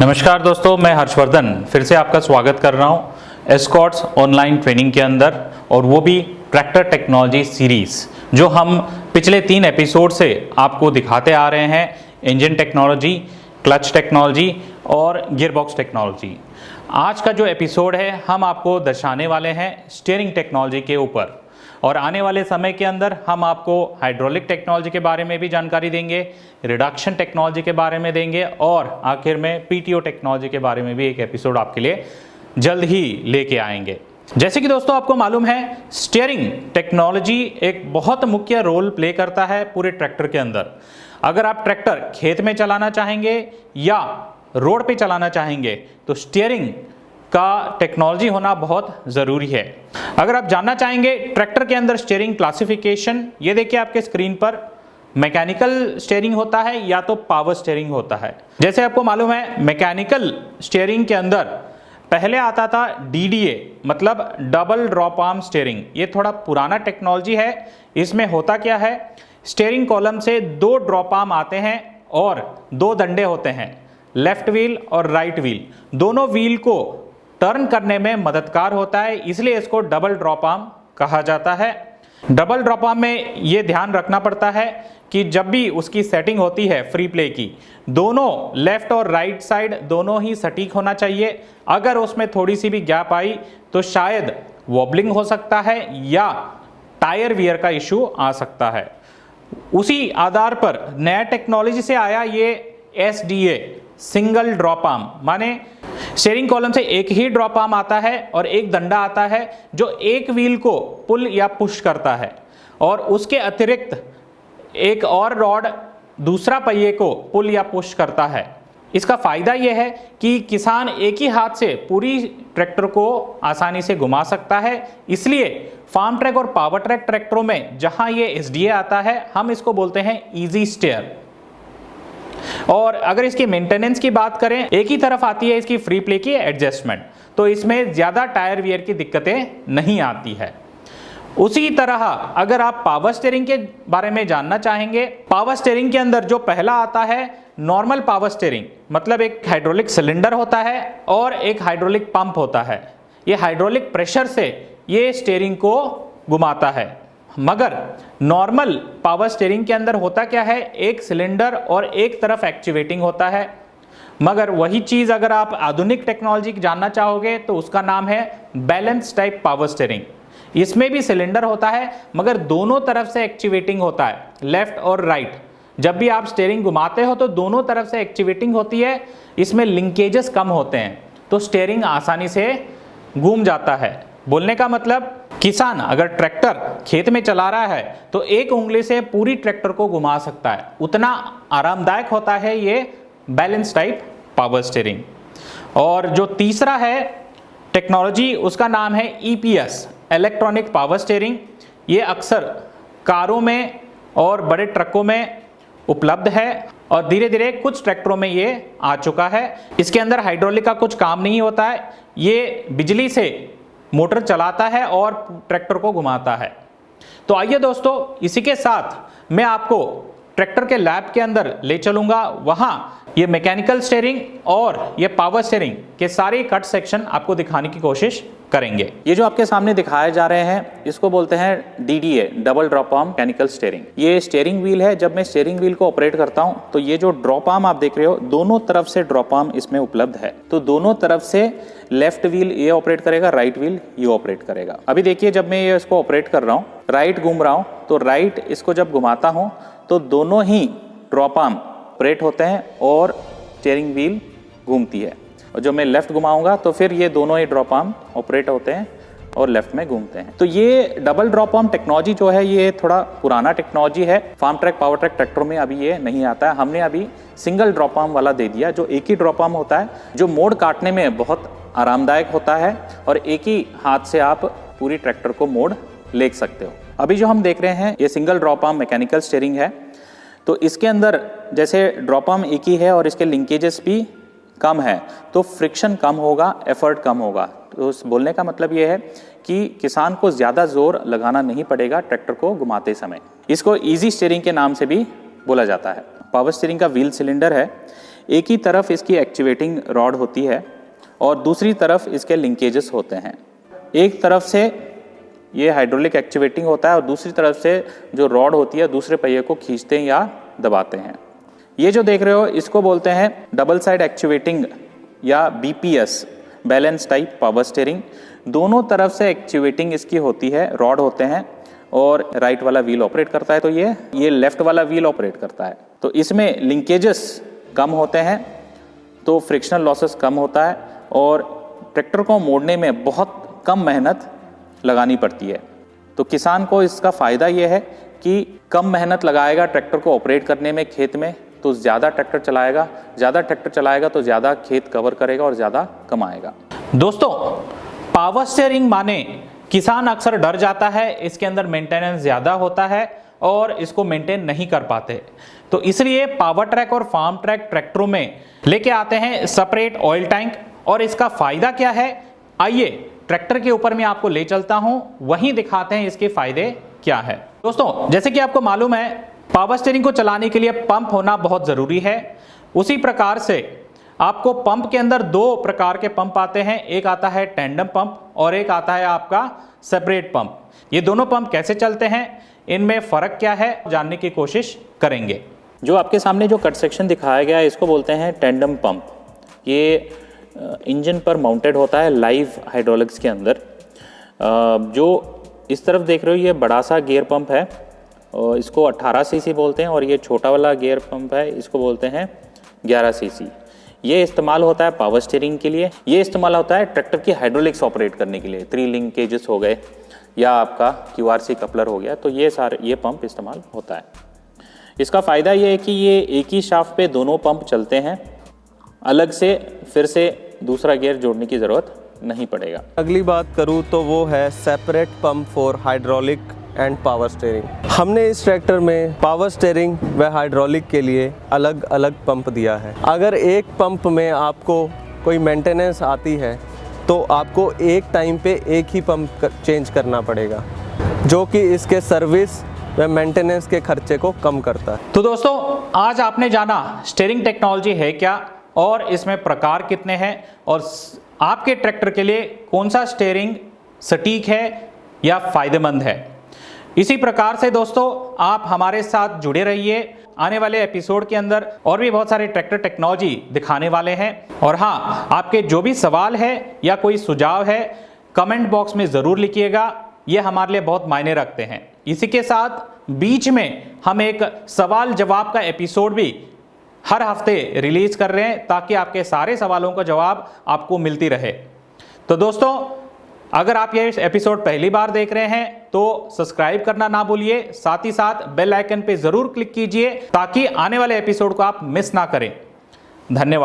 नमस्कार दोस्तों, मैं हर्षवर्धन फिर से आपका स्वागत कर रहा हूं एस्कॉर्ट्स ऑनलाइन ट्रेनिंग के अंदर, और वो भी ट्रैक्टर टेक्नोलॉजी सीरीज जो हम पिछले 3 एपिसोड से आपको दिखाते आ रहे हैं। इंजन टेक्नोलॉजी, क्लच टेक्नोलॉजी और गियरबॉक्स टेक्नोलॉजी। आज का जो एपिसोड है हम आपको दर्शाने वाले हैं स्टीयरिंग टेक्नोलॉजी के ऊपर, और आने वाले समय के अंदर हम आपको हाइड्रोलिक टेक्नोलॉजी के बारे में भी जानकारी देंगे, रिडक्शन टेक्नोलॉजी के बारे में देंगे, और आखिर में पीटीओ टेक्नोलॉजी के बारे में भी एक एपिसोड आपके लिए जल्द ही लेके आएंगे। जैसे कि दोस्तों आपको मालूम है, स्टीयरिंग टेक्नोलॉजी एक बहुत मुख्य रोल प्ले करता है पूरे ट्रैक्टर के अंदर। अगर आप ट्रैक्टर खेत में चलाना चाहेंगे या रोड पे चलाना चाहेंगे तो स्टीयरिंग का टेक्नोलॉजी होना बहुत ज़रूरी है। अगर आप जानना चाहेंगे ट्रैक्टर के अंदर स्टीयरिंग क्लासिफिकेशन, ये देखिए आपके स्क्रीन पर, मैकेनिकल स्टीयरिंग होता है या तो पावर स्टीयरिंग होता है। जैसे आपको मालूम है, मैकेनिकल स्टीयरिंग के अंदर पहले आता था डीडीए, मतलब डबल ड्रॉप आर्म स्टीयरिंग। ये थोड़ा पुराना टेक्नोलॉजी है। इसमें होता क्या है, स्टीयरिंग कॉलम से 2 ड्रॉप आर्म आते हैं और 2 डंडे होते हैं, लेफ्ट व्हील और राइट व्हील। दोनों व्हील को टर्न करने में मददगार होता है, इसलिए इसको डबल ड्रॉप आर्म कहा जाता है। डबल ड्रॉप आर्म में ये ध्यान रखना पड़ता है कि जब भी उसकी सेटिंग होती है फ्री प्ले की, दोनों लेफ्ट और राइट साइड दोनों ही सटीक होना चाहिए। अगर उसमें थोड़ी सी भी गैप आई तो शायद वॉबलिंग हो सकता है या टायर वियर का इशू आ सकता है। उसी आधार पर नया टेक्नोलॉजी से आया ये एसडीए, सिंगल ड्रॉप आर्म, माने स्टीयरिंग कॉलम से एक ही ड्रॉप आर्म आता है और एक डंडा आता है जो एक व्हील को पुल या पुश करता है, और उसके अतिरिक्त एक और रॉड दूसरा पहिए को पुल या पुश करता है। इसका फायदा यह है कि किसान एक ही हाथ से पूरी ट्रैक्टर को आसानी से घुमा सकता है। इसलिए फार्म ट्रैक और पावर ट्रैक ट्रैक्टरों में जहां ये एसडीए आता है, हम इसको बोलते हैं इजी स्टीयर। और अगर इसकी मेंटेनेंस की बात करें, एक ही तरफ आती है इसकी फ्री प्ले की एडजस्टमेंट, तो इसमें ज्यादा टायर वियर की दिक्कतें नहीं आती है। उसी तरह अगर आप पावर स्टीयरिंग के बारे में जानना चाहेंगे, पावर स्टीयरिंग के अंदर जो पहला आता है नॉर्मल पावर स्टीयरिंग, मतलब एक हाइड्रोलिक सिलेंडर होता है और एक हाइड्रोलिक पंप होता है। ये हाइड्रोलिक प्रेशर से ये स्टीयरिंग को घुमाता है। मगर नॉर्मल पावर स्टीयरिंग के अंदर होता क्या है, एक सिलेंडर और एक तरफ एक्टिवेटिंग होता है। मगर वही चीज अगर आप आधुनिक टेक्नोलॉजी जानना चाहोगे तो उसका नाम है बैलेंस टाइप पावर स्टीयरिंग। इसमें भी सिलेंडर होता है मगर दोनों तरफ से एक्टिवेटिंग होता है, लेफ्ट और राइट। जब भी आप स्टीयरिंग घुमाते हो तो दोनों तरफ से एक्टिवेटिंग होती है। इसमें लिंकेजेस कम होते हैं तो स्टीयरिंग आसानी से घूम जाता है। बोलने का मतलब, किसान अगर ट्रैक्टर खेत में चला रहा है तो एक उंगली से पूरी ट्रैक्टर को घुमा सकता है। उतना आरामदायक होता है ये बैलेंस टाइप पावर स्टीयरिंग। और जो तीसरा है टेक्नोलॉजी, उसका नाम है ईपीएस, इलेक्ट्रॉनिक पावर स्टीयरिंग। ये अक्सर कारों में और बड़े ट्रकों में उपलब्ध है और धीरे धीरे कुछ ट्रैक्टरों में ये आ चुका है। इसके अंदर हाइड्रोलिक का कुछ काम नहीं होता है, ये बिजली से मोटर चलाता है और ट्रैक्टर को घुमाता है। तो आइए दोस्तों, इसी के साथ मैं आपको ट्रैक्टर के लैब के अंदर ले चलूंगा। वहां ये मैकेनिकल स्टीयरिंग और ये पावर स्टीयरिंग के सारे कट सेक्शन आपको दिखाने की कोशिश करेंगे। ये जो आपके सामने दिखाए जा रहे हैं, इसको बोलते हैं DDA, double drop arm mechanical steering. ये स्टीयरिंग व्हील है। जब मैं स्टीयरिंग व्हील को ऑपरेट करता हूं तो ये जो ड्रॉप आर्म आप देख रहे हो, दोनों तरफ से ड्रॉप आर्म इसमें उपलब्ध है। तो दोनों तरफ से लेफ्ट व्हील ये ऑपरेट करेगा, राइट व्हील ये ऑपरेट करेगा। अभी देखिए, जब मैं ये इसको ऑपरेट कर रहा हूँ, राइट घूम रहा हूँ, तो राइट इसको जब घुमाता हूँ तो दोनों ही ड्रॉप आर्म ऑपरेट होते हैं और स्टीयरिंग व्हील घूमती है। और जो मैं लेफ्ट घुमाऊंगा तो फिर ये दोनों ही ड्रॉप आर्म ऑपरेट होते हैं और लेफ्ट में घूमते हैं। तो ये डबल ड्रॉप आर्म टेक्नोलॉजी जो है, ये थोड़ा पुराना टेक्नोलॉजी है। फार्म ट्रैक, पावर ट्रैक ट्रैक्टरों में अभी ये नहीं आता है। हमने अभी सिंगल ड्रॉप आर्म वाला दे दिया, जो एक ही ड्रॉप आर्म होता है, जो मोड़ काटने में बहुत आरामदायक होता है और एक ही हाथ से आप पूरी ट्रैक्टर को मोड़ ले सकते हो। अभी जो हम देख रहे हैं ये single drop arm mechanical steering है। तो इसके अंदर जैसे ड्रॉप आर्म एक ही है और इसके लिंकेजेस भी कम है, तो फ्रिक्शन कम होगा, एफर्ट कम होगा। तो बोलने का मतलब ये है कि किसान को ज़्यादा जोर लगाना नहीं पड़ेगा ट्रैक्टर को घुमाते समय। इसको इजी स्टीयरिंग के नाम से भी बोला जाता है। पावर स्टीयरिंग का व्हील सिलेंडर है, एक ही तरफ इसकी एक्टिवेटिंग रॉड होती है और दूसरी तरफ इसके लिंकेजेस होते हैं। एक तरफ से ये हाइड्रोलिक एक्टिवेटिंग होता है और दूसरी तरफ से जो रॉड होती है दूसरे पहिए को खींचते हैं या दबाते हैं। ये जो देख रहे हो इसको बोलते हैं डबल साइड एक्टिवेटिंग या BPS, balance type power steering. दोनों तरफ से एक्टिवेटिंग इसकी होती है, रॉड होते हैं और राइट वाला व्हील ऑपरेट करता है तो ये लेफ्ट वाला व्हील ऑपरेट करता है। तो इसमें लिंकेजेस कम होते हैं तो फ्रिक्शनल लॉसेस कम होता है और ट्रैक्टर को मोड़ने में बहुत कम मेहनत लगानी पड़ती है। तो किसान को इसका फ़ायदा ये है कि कम मेहनत लगाएगा ट्रैक्टर को ऑपरेट करने में खेत में, तो ज़्यादा ट्रैक्टर चलाएगा तो ज़्यादा खेत कवर करेगा और ज़्यादा कमाएगा। दोस्तों, पावर स्टीयरिंग माने किसान अक्सर डर जाता है, इसके अंदर मेंटेनेंस ज़्यादा होता है और इसको मेंटेन नहीं कर पाते। तो इसलिए पावर ट्रैक और फार्म ट्रैक ट्रैक्टरों में लेके आते हैं सेपरेट ऑयल टैंक। और इसका फ़ायदा क्या है, आइए ट्रैक्टर के ऊपर मैं आपको ले चलता हूं, वहीं दिखाते हैं इसके फायदे क्या है। दोस्तों, जैसे कि आपको मालूम है पावर स्टीयरिंग को चलाने के लिए पंप होना बहुत ज़रूरी है। उसी प्रकार से आपको पंप के अंदर दो प्रकार के पंप आते हैं, एक आता है टेंडम पंप और एक आता है आपका सेपरेट पंप। ये दोनों पंप कैसे चलते हैं, इनमें फ़र्क क्या है, जानने की कोशिश करेंगे। जो आपके सामने जो कट सेक्शन दिखाया गया है इसको बोलते हैं टेंडम पंप। ये इंजन पर माउंटेड होता है लाइव हाइड्रोलिक्स के अंदर। जो इस तरफ देख रहे हो ये बड़ा सा गियर पंप है और इसको 18 सीसी बोलते हैं और ये छोटा वाला गियर पंप है, इसको बोलते हैं 11 सीसी। ये इस्तेमाल होता है पावर स्टीयरिंग के लिए, ये इस्तेमाल होता है ट्रैक्टर की हाइड्रोलिक्स ऑपरेट करने के लिए। 3 लिंकेजेस हो गए या आपका QRC कपलर हो गया, तो ये पंप इस्तेमाल होता है। इसका फ़ायदा ये है कि ये एक ही शाफ्ट पे दोनों पंप चलते हैं, अलग से फिर से दूसरा गियर जोड़ने की ज़रूरत नहीं पड़ेगा। अगली बात करूँ तो वो है separate pump for hydraulic and power steering. हमने इस ट्रैक्टर में पावर स्टीयरिंग व हाइड्रोलिक के लिए अलग अलग पंप दिया है। अगर एक पंप में आपको कोई मेंटेनेंस आती है तो आपको एक टाइम पे एक ही पंप चेंज करना पड़ेगा, जो कि इसके सर्विस व मेंटेनेंस के खर्चे को कम करता है। तो दोस्तों, आज आपने जाना स्टीयरिंग टेक्नोलॉजी है क्या और इसमें प्रकार कितने हैं और आपके ट्रैक्टर के लिए कौन सा स्टीयरिंग सटीक है या फ़ायदेमंद है। इसी प्रकार से दोस्तों आप हमारे साथ जुड़े रहिए। आने वाले एपिसोड के अंदर और भी बहुत सारे ट्रैक्टर टेक्नोलॉजी दिखाने वाले हैं। और हाँ, आपके जो भी सवाल है या कोई सुझाव है कमेंट बॉक्स में ज़रूर लिखिएगा, ये हमारे लिए बहुत मायने रखते हैं। इसी के साथ बीच में हम एक सवाल जवाब का एपिसोड भी हर हफ्ते रिलीज कर रहे हैं ताकि आपके सारे सवालों का जवाब आपको मिलती रहे। तो दोस्तों, अगर आप ये एपिसोड पहली बार देख रहे हैं तो सब्सक्राइब करना ना भूलिए, साथ ही साथ बेल आइकन पे जरूर क्लिक कीजिए ताकि आने वाले एपिसोड को आप मिस ना करें। धन्यवाद।